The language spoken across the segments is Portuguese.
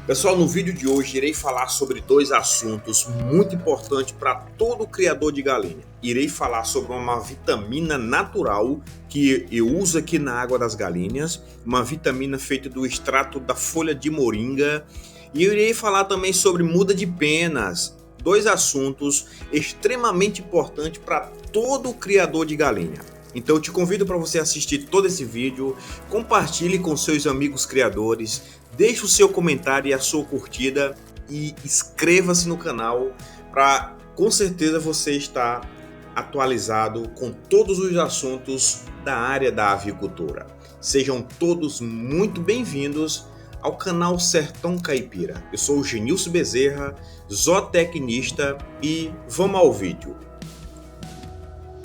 Pessoal, no vídeo de hoje irei falar sobre dois assuntos muito importantes para todo criador de galinha. Irei falar sobre uma vitamina natural que eu uso aqui na água das galinhas, uma vitamina feita do extrato da folha de moringa, e eu irei falar também sobre muda de penas. Dois assuntos extremamente importantes para todo criador de galinha. Então eu te convido para você assistir todo esse vídeo, compartilhe com seus amigos criadores, deixe o seu comentário e a sua curtida e inscreva-se no canal para com certeza você estar atualizado com todos os assuntos da área da avicultura. Sejam todos muito bem-vindos ao canal Sertão Caipira. Eu sou o Genilson Bezerra, zootecnista, e vamos ao vídeo.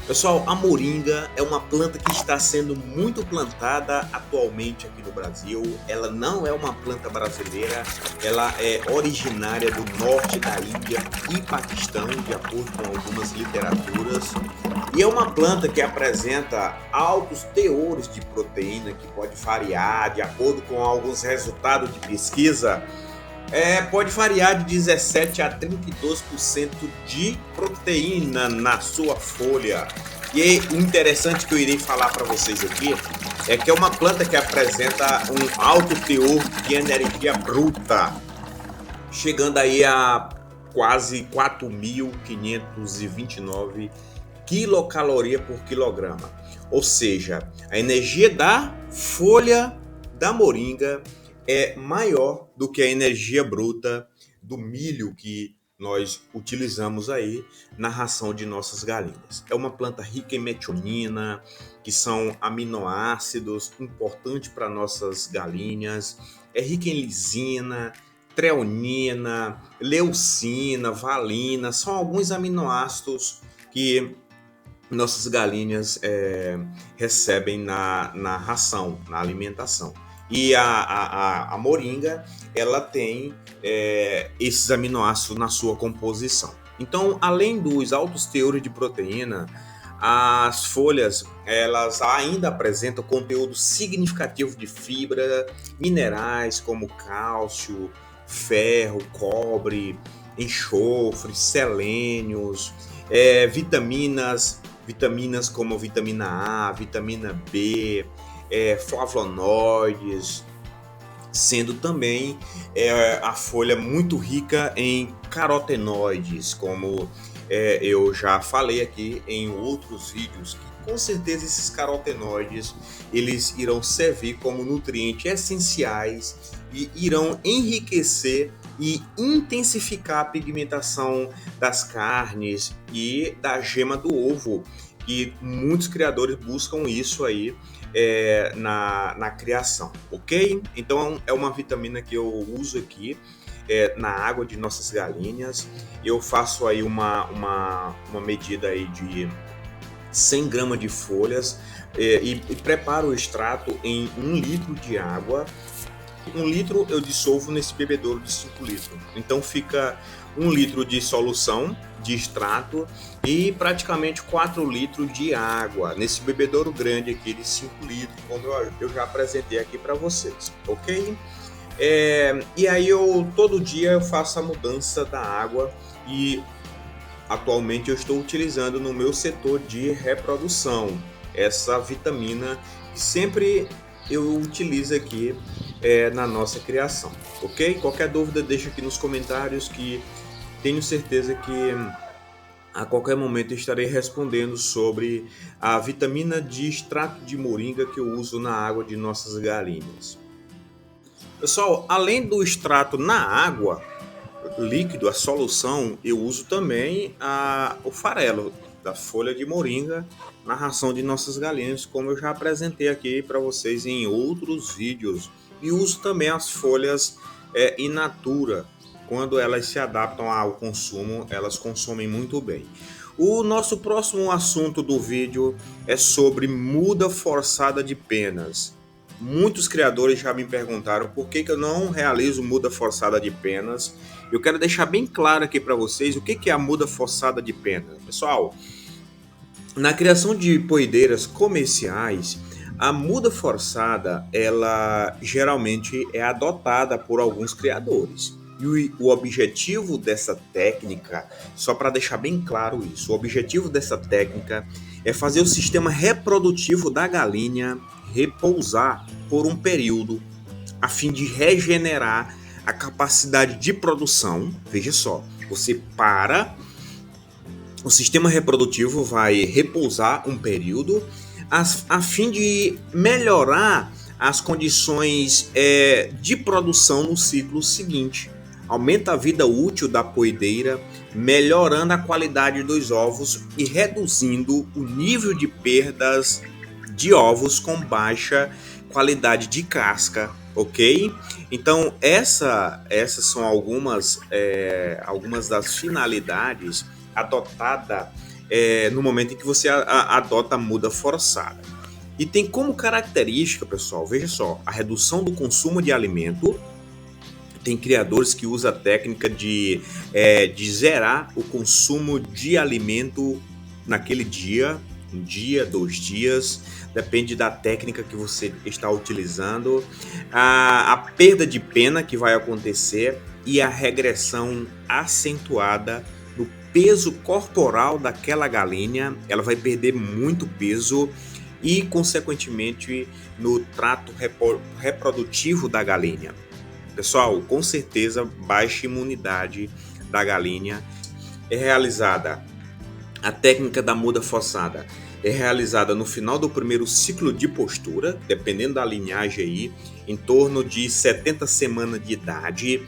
Pessoal, a moringa é uma planta que está sendo muito plantada atualmente aqui no Brasil. Ela não é uma planta brasileira, ela é originária do norte da Índia e Paquistão, de acordo com algumas literaturas. E é uma planta que apresenta altos teores de proteína, que pode variar de acordo com alguns resultados de pesquisa. Pode variar de 17 a 32% de proteína na sua folha. E o interessante que eu irei falar para vocês aqui é que é uma planta que apresenta um alto teor de energia bruta, chegando aí a quase 4.529 quilocalorias por quilograma. Ou seja, a energia da folha da moringa é maior do que a energia bruta do milho que nós utilizamos aí na ração de nossas galinhas. É uma planta rica em metionina, que são aminoácidos importantes para nossas galinhas. É rica em lisina, treonina, leucina, valina. São alguns aminoácidos que nossas galinhas recebem na ração, na alimentação. E a moringa, ela tem esses aminoácidos na sua composição. Então, além dos altos teores de proteína, as folhas, elas ainda apresentam conteúdo significativo de fibra, minerais como cálcio, ferro, cobre, enxofre, selênios, vitaminas como vitamina A, vitamina B, flavonoides, sendo também a folha muito rica em carotenoides, como eu já falei aqui em outros vídeos, que com certeza esses carotenoides eles irão servir como nutrientes essenciais e irão enriquecer e intensificar a pigmentação das carnes e da gema do ovo, que muitos criadores buscam isso aí na criação, ok? Então é uma vitamina que eu uso aqui na água de nossas galinhas. Eu faço aí uma medida aí de 100 gramas de folhas e preparo o extrato em 1 litro de água. 1 litro eu dissolvo nesse bebedouro de 5 litros. Então fica 1 litro de solução de extrato e praticamente 4 litros de água nesse bebedouro grande aqui de 5 litros, como eu já apresentei aqui para vocês, ok? E aí todo dia eu faço a mudança da água e atualmente eu estou utilizando no meu setor de reprodução essa vitamina que sempre eu utilizo aqui na nossa criação, ok? Qualquer dúvida deixa aqui nos comentários, que tenho certeza que a qualquer momento eu estarei respondendo sobre a vitamina de extrato de moringa que eu uso na água de nossas galinhas. Pessoal, além do extrato na água líquido, a solução, eu uso também o farelo da folha de moringa na ração de nossas galinhas, como eu já apresentei aqui para vocês em outros vídeos. E uso também as folhas in natura. Quando elas se adaptam ao consumo, elas consomem muito bem. O nosso próximo assunto do vídeo é sobre muda forçada de penas. Muitos criadores já me perguntaram por que eu não realizo muda forçada de penas. Eu quero deixar bem claro aqui para vocês o que é a muda forçada de penas. Pessoal, na criação de poedeiras comerciais, A muda forçada, ela geralmente é adotada por alguns criadores. E o objetivo dessa técnica, só para deixar bem claro isso, o objetivo dessa técnica é fazer o sistema reprodutivo da galinha repousar por um período, a fim de regenerar a capacidade de produção. Veja só, você para, o sistema reprodutivo vai repousar um período a fim de melhorar as condições de produção no ciclo seguinte. Aumenta a vida útil da poedeira, melhorando a qualidade dos ovos e reduzindo o nível de perdas de ovos com baixa qualidade de casca, ok? Então essas são algumas das finalidades adotada no momento em que você adota a muda forçada. E tem como característica, pessoal, veja só, a redução do consumo de alimento. Tem criadores que usam a técnica de zerar o consumo de alimento naquele dia, um dia, 2 dias, depende da técnica que você está utilizando. A perda de pena que vai acontecer e a regressão acentuada no peso corporal daquela galinha, ela vai perder muito peso e, consequentemente, no trato reprodutivo da galinha. Pessoal, com certeza, baixa imunidade da galinha é realizada. A técnica da muda forçada é realizada no final do primeiro ciclo de postura, dependendo da linhagem aí, em torno de 70 semanas de idade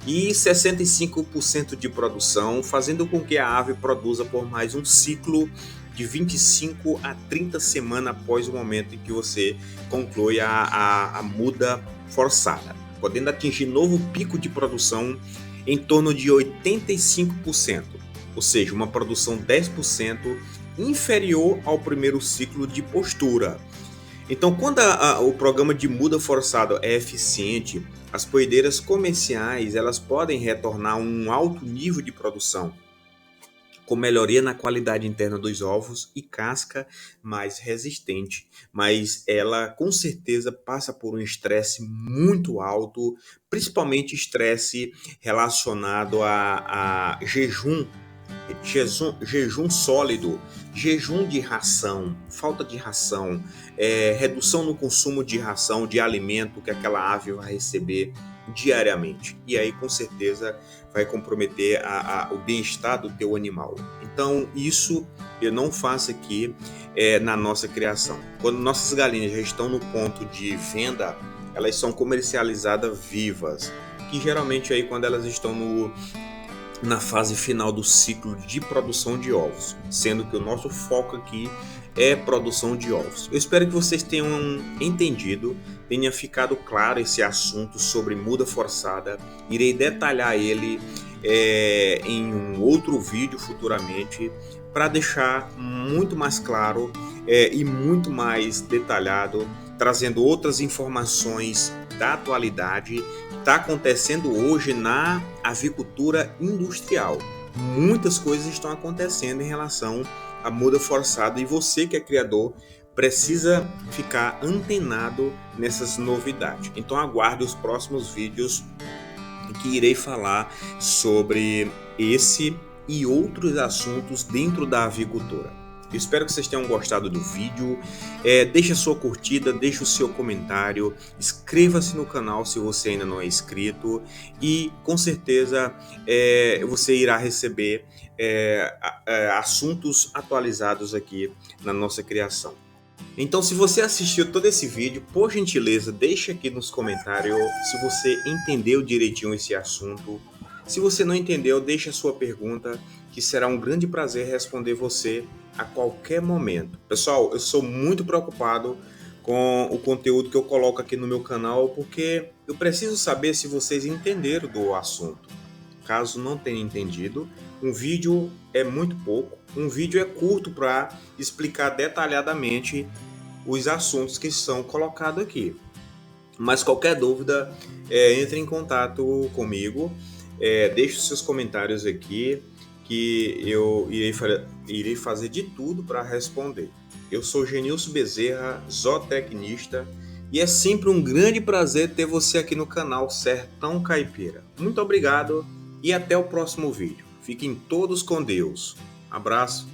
e 65% de produção, fazendo com que a ave produza por mais um ciclo de 25 a 30 semanas após o momento em que você conclui a muda forçada, podendo atingir novo pico de produção em torno de 85%, ou seja, uma produção 10% inferior ao primeiro ciclo de postura. Então, quando o programa de muda forçada é eficiente, as poedeiras comerciais elas podem retornar a um alto nível de produção, com melhoria na qualidade interna dos ovos e casca mais resistente, mas ela com certeza passa por um estresse muito alto, principalmente estresse relacionado a jejum sólido, jejum de ração, falta de ração, redução no consumo de ração, de alimento que aquela ave vai receber diariamente. E aí, com certeza, vai comprometer o bem-estar do teu animal. Então, isso eu não faço aqui na nossa criação. Quando nossas galinhas já estão no ponto de venda, elas são comercializadas vivas, que geralmente aí quando elas estão na fase final do ciclo de produção de ovos, sendo que o nosso foco aqui é produção de ovos. Eu espero que vocês tenham entendido, tenha ficado claro esse assunto sobre muda forçada. Irei detalhar ele em um outro vídeo futuramente, para deixar muito mais claro e muito mais detalhado, trazendo outras informações da atualidade que está acontecendo hoje na avicultura industrial. Muitas coisas estão acontecendo em relação à muda forçada e você que é criador precisa ficar antenado nessas novidades. Então aguarde os próximos vídeos que irei falar sobre esse e outros assuntos dentro da avicultura. Eu espero que vocês tenham gostado do vídeo. Deixe a sua curtida, deixe o seu comentário, inscreva-se no canal se você ainda não é inscrito e com certeza você irá receber assuntos atualizados aqui na nossa criação. Então, se você assistiu todo esse vídeo, por gentileza, deixe aqui nos comentários se você entendeu direitinho esse assunto. Se você não entendeu, deixe a sua pergunta, que será um grande prazer responder você a qualquer momento. Pessoal, eu sou muito preocupado com o conteúdo que eu coloco aqui no meu canal, porque eu preciso saber se vocês entenderam do assunto. Caso não tenha entendido, um vídeo é muito pouco, um vídeo é curto para explicar detalhadamente os assuntos que são colocados aqui. Mas qualquer dúvida, entre em contato comigo, deixe os seus comentários aqui, que eu irei fazer de tudo para responder. Eu sou Genilson Bezerra, zootecnista, e é sempre um grande prazer ter você aqui no canal Sertão Caipira. Muito obrigado e até o próximo vídeo. Fiquem todos com Deus. Abraço.